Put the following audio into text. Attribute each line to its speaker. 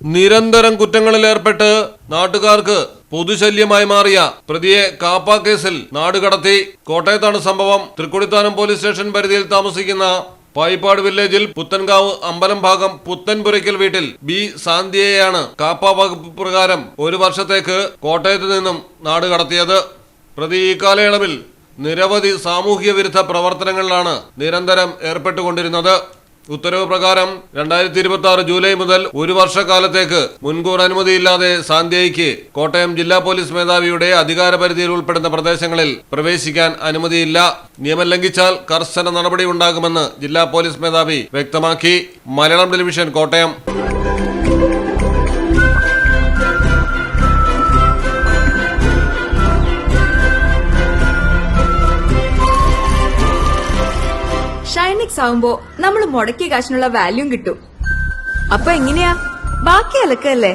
Speaker 1: നിരന്തരം കുറ്റങ്ങളിലേർപ്പെട്ട് നാട്ടുകാർക്ക് പൊതുശല്യമായി മാറിയ പ്രതിയെ കാപ്പ കേസിൽ നാടുകടത്തി. കോട്ടയത്താണ് സംഭവം. തൃക്കൊടിത്താനം പോലീസ് സ്റ്റേഷൻ പരിധിയിൽ താമസിക്കുന്ന പായിപ്പാട് വില്ലേജിൽ പുത്തൻകാവ് അമ്പലം ഭാഗം പുത്തൻപുരയ്ക്കൽ വീട്ടിൽ ബി സാന്ധ്യയെയാണ് കാപ്പ വകുപ്പ് പ്രകാരം 1 വർഷത്തേക്ക് കോട്ടയത്ത് നിന്നും നാടുകടത്തിയത്. പ്രതി ഈ കാലയളവിൽ നിരവധി സാമൂഹ്യ വിരുദ്ധ പ്രവർത്തനങ്ങളിലാണ് നിരന്തരം ഏർപ്പെട്ടുകൊണ്ടിരുന്നത്. ഉത്തരവ് പ്രകാരം 2026 ജൂലൈ മുതൽ 1 വർഷക്കാലത്തേക്ക് മുൻകൂർ അനുമതിയില്ലാതെ സാന്ധ്യയ്ക്ക് കോട്ടയം ജില്ലാ പോലീസ് മേധാവിയുടെ അധികാരപരിധിയിൽ ഉൾപ്പെടുന്ന പ്രദേശങ്ങളിൽ പ്രവേശിക്കാൻ അനുമതിയില്ല. നിയമം ലംഘിച്ചാൽ കർശന നടപടി ഉണ്ടാകുമെന്ന് ജില്ലാ പോലീസ് മേധാവി വ്യക്തമാക്കി. മലയാളം ടെലിവിഷൻ, കോട്ടയം.
Speaker 2: ഷൈനിക്സ് ആവുമ്പോ നമ്മൾ മുടക്കിയ കാശിനുള്ള വാല്യൂം കിട്ടും. അപ്പൊ എങ്ങനെയാ? ബാക്കി അലക്കല്ലേ?